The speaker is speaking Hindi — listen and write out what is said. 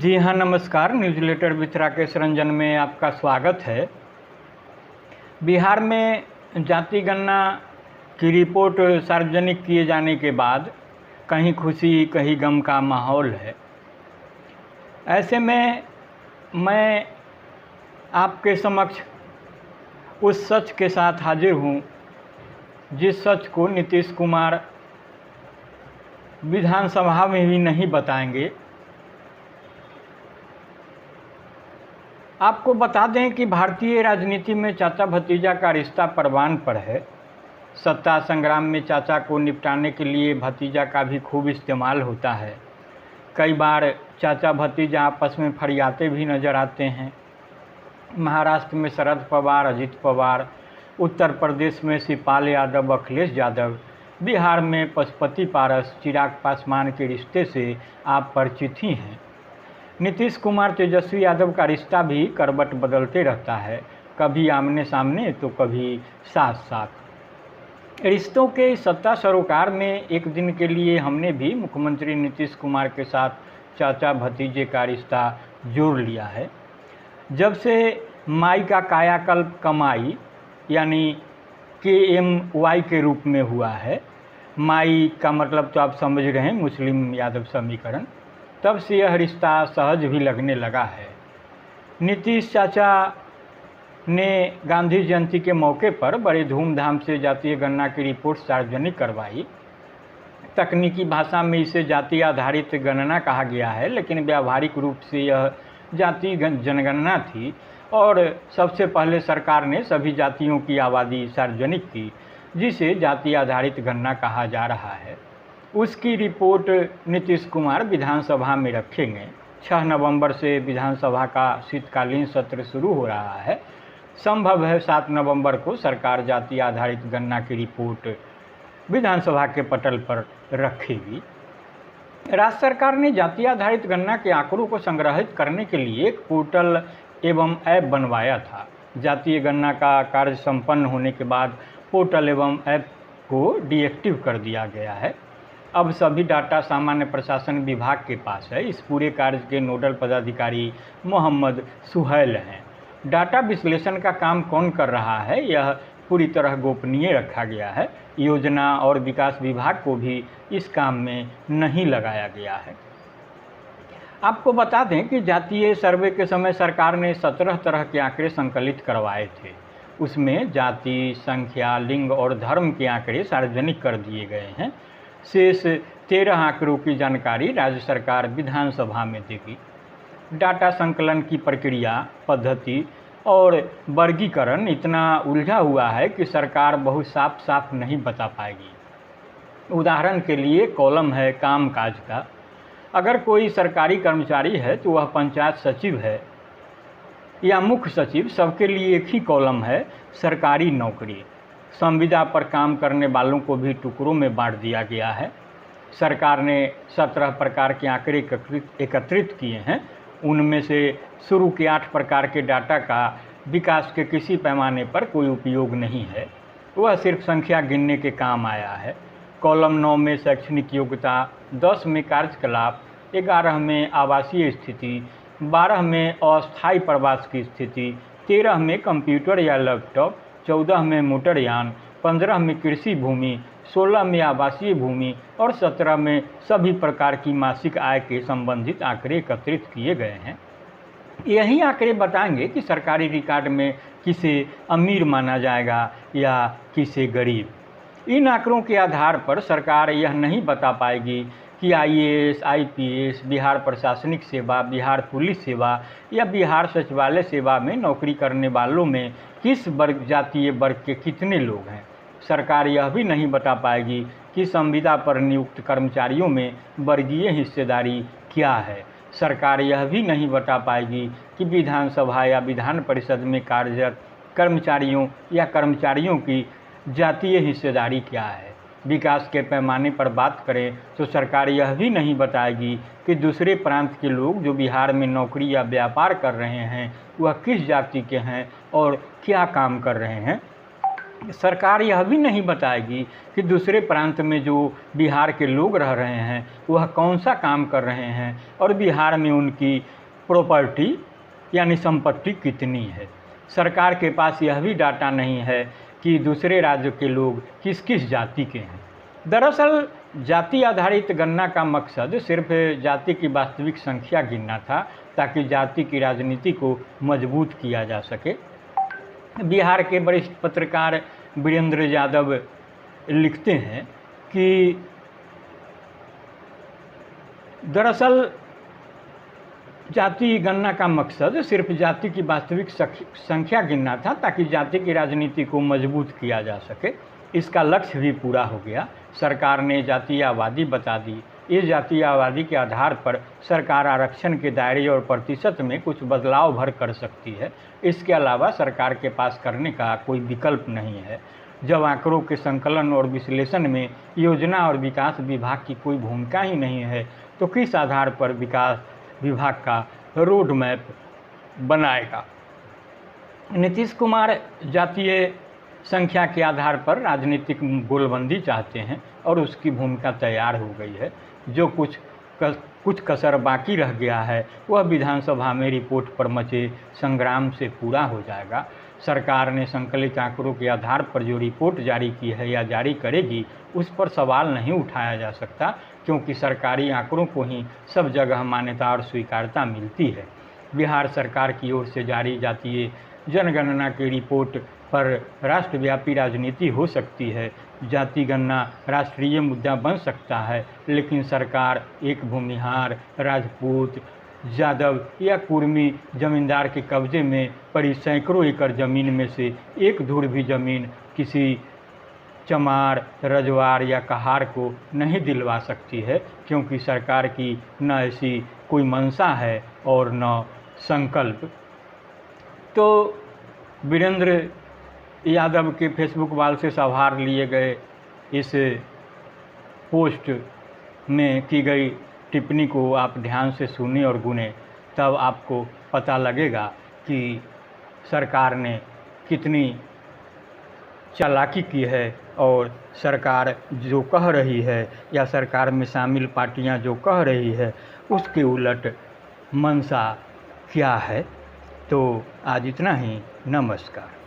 जी हाँ, नमस्कार। न्यूज़लेटर विथ राकेश रंजन में आपका स्वागत है। बिहार में जाति गणना की रिपोर्ट सार्वजनिक किए जाने के बाद कहीं खुशी कहीं गम का माहौल है। ऐसे में मैं आपके समक्ष उस सच के साथ हाजिर हूँ जिस सच को नीतीश कुमार विधानसभा में भी नहीं बताएंगे। आपको बता दें कि भारतीय राजनीति में चाचा भतीजा का रिश्ता परवान पर है। सत्ता संग्राम में चाचा को निपटाने के लिए भतीजा का भी खूब इस्तेमाल होता है। कई बार चाचा भतीजा आपस में फरियाते भी नज़र आते हैं। महाराष्ट्र में शरद पवार, अजित पवार, उत्तर प्रदेश में शिवपाल यादव, अखिलेश यादव, बिहार में पशुपति पारस, चिराग पासवान के रिश्ते से आप परिचित ही हैं। नीतीश कुमार तेजस्वी यादव का रिश्ता भी करवट बदलते रहता है, कभी आमने सामने तो कभी साथ साथ। रिश्तों के इस सत्ता सरोकार में एक दिन के लिए हमने भी मुख्यमंत्री नीतीश कुमार के साथ चाचा भतीजे का रिश्ता जोड़ लिया है। जब से माई का कायाकल्प कमाई यानी KMY के रूप में हुआ है, माई का मतलब तो आप समझ रहे हैं, मुस्लिम यादव समीकरण, तब से यह रिश्ता सहज भी लगने लगा है। नीतीश चाचा ने गांधी जयंती के मौके पर बड़े धूमधाम से जातीय गणना की रिपोर्ट सार्वजनिक करवाई। तकनीकी भाषा में इसे जाति आधारित गणना कहा गया है, लेकिन व्यावहारिक रूप से यह जाति जनगणना थी और सबसे पहले सरकार ने सभी जातियों की आबादी सार्वजनिक की, जिसे जाति आधारित गणना कहा जा रहा है। उसकी रिपोर्ट नीतीश कुमार विधानसभा में रखेंगे। 6 नवंबर से विधानसभा का शीतकालीन सत्र शुरू हो रहा है। संभव है 7 नवंबर को सरकार जाति आधारित गणना की रिपोर्ट विधानसभा के पटल पर रखेगी। राज्य सरकार ने जाति आधारित गणना के आंकड़ों को संग्रहित करने के लिए एक पोर्टल एवं ऐप बनवाया था। जातीय गणना का कार्य संपन्न होने के बाद पोर्टल एवं ऐप को डीएक्टिव कर दिया गया है। अब सभी डाटा सामान्य प्रशासन विभाग के पास है। इस पूरे कार्य के नोडल पदाधिकारी मोहम्मद सुहैल हैं। डाटा विश्लेषण का काम कौन कर रहा है, यह पूरी तरह गोपनीय रखा गया है। योजना और विकास विभाग को भी इस काम में नहीं लगाया गया है। आपको बता दें कि जातीय सर्वे के समय सरकार ने 17 तरह के आंकड़े संकलित करवाए थे। उसमें जाति, संख्या, लिंग और धर्म के आंकड़े सार्वजनिक कर दिए गए हैं। शेष 13 आंकड़ों की जानकारी राज्य सरकार विधानसभा में देगी। डाटा संकलन की प्रक्रिया, पद्धति और वर्गीकरण इतना उलझा हुआ है कि सरकार बहुत साफ नहीं बता पाएगी। उदाहरण के लिए कॉलम है कामकाज का। अगर कोई सरकारी कर्मचारी है तो वह पंचायत सचिव है या मुख्य सचिव, सबके लिए एक ही कॉलम है सरकारी नौकरी। संविदा पर काम करने वालों को भी टुकड़ों में बांट दिया गया है। सरकार ने 17 प्रकार के आंकड़े एकत्रित किए हैं। उनमें से शुरू के 8 प्रकार के डाटा का विकास के किसी पैमाने पर कोई उपयोग नहीं है, वह सिर्फ संख्या गिनने के काम आया है। कॉलम 9 में शैक्षणिक योग्यता, 10 में कार्यकलाप, 11 में आवासीय स्थिति, 12 में अस्थायी प्रवास की स्थिति, 13 में कंप्यूटर या लैपटॉप, 14 में मोटरयान, 15 में कृषि भूमि, 16 में आवासीय भूमि और 17 में सभी प्रकार की मासिक आय के संबंधित आंकड़े एकत्रित किए गए हैं। यही आंकड़े बताएंगे कि सरकारी रिकॉर्ड में किसे अमीर माना जाएगा या किसे गरीब। इन आंकड़ों के आधार पर सरकार यह नहीं बता पाएगी कि IAS, IPS, बिहार प्रशासनिक सेवा, बिहार पुलिस सेवा या बिहार सचिवालय सेवा में नौकरी करने वालों में किस वर्ग जातीय वर्ग के कितने लोग हैं। सरकार यह भी नहीं बता पाएगी कि संविदा पर नियुक्त कर्मचारियों में वर्गीय हिस्सेदारी क्या है। सरकार यह भी नहीं बता पाएगी कि विधानसभा या विधान परिषद में कार्यरत कर्मचारियों या कर्मचारियों की जातीय हिस्सेदारी क्या है। विकास के पैमाने पर बात करें तो सरकार यह भी नहीं बताएगी कि दूसरे प्रांत के लोग जो बिहार में नौकरी या व्यापार कर रहे हैं वह किस जाति के हैं और क्या काम कर रहे हैं। सरकार यह भी नहीं बताएगी कि दूसरे प्रांत में जो बिहार के लोग रह रहे हैं वह कौन सा काम कर रहे हैं और बिहार में उनकी प्रॉपर्टी यानी संपत्ति कितनी है। सरकार के पास यह भी डाटा नहीं है कि दूसरे राज्य के लोग किस किस जाति के हैं। दरअसल जाति आधारित गणना का मकसद सिर्फ जाति की वास्तविक संख्या गिनना था ताकि जाति की राजनीति को मजबूत किया जा सके। बिहार के वरिष्ठ पत्रकार वीरेंद्र यादव लिखते हैं कि दरअसल जाति गणना का मकसद सिर्फ जाति की वास्तविक संख्या गिनना था ताकि जाति की राजनीति को मजबूत किया जा सके। इसका लक्ष्य भी पूरा हो गया। सरकार ने जातीयवादी बता दी। इस जातीयवादी के आधार पर सरकार आरक्षण के दायरे और प्रतिशत में कुछ बदलाव भर कर सकती है। इसके अलावा सरकार के पास करने का कोई विकल्प नहीं है। जब आंकड़ों के संकलन और विश्लेषण में योजना और विकास विभाग की कोई भूमिका ही नहीं है तो किस आधार पर विकास विभाग का रोड मैप बनाएगा। नीतीश कुमार जातीय संख्या के आधार पर राजनीतिक गोलबंदी चाहते हैं और उसकी भूमिका तैयार हो गई है। जो कुछ कसर बाकी रह गया है वह विधानसभा में रिपोर्ट पर मचे संग्राम से पूरा हो जाएगा। सरकार ने संकलित आंकड़ों के आधार पर जो रिपोर्ट जारी की है या जारी करेगी उस पर सवाल नहीं उठाया जा सकता, क्योंकि सरकारी आंकड़ों को ही सब जगह मान्यता और स्वीकारता मिलती है। बिहार सरकार की ओर से जारी जातीय जनगणना की रिपोर्ट पर राष्ट्रव्यापी राजनीति हो सकती है। जाति गणना राष्ट्रीय मुद्दा बन सकता है, लेकिन सरकार एक भूमिहार, राजपूत, यादव या कुर्मी जमींदार के कब्जे में पड़ी सैकड़ों एकड़ ज़मीन में से एक धुर भी ज़मीन किसी चमार, रजवार या कहार को नहीं दिलवा सकती है, क्योंकि सरकार की न ऐसी कोई मंशा है और न संकल्प। तो वीरेंद्र यादव के फेसबुक वाल से संभार लिए गए इस पोस्ट में की गई टिप्पणी को आप ध्यान से सुने और गुने, तब आपको पता लगेगा कि सरकार ने कितनी चालाकी की है और सरकार जो कह रही है या सरकार में शामिल पार्टियां जो कह रही है उसके उलट मंशा क्या है। तो आज इतना ही। नमस्कार।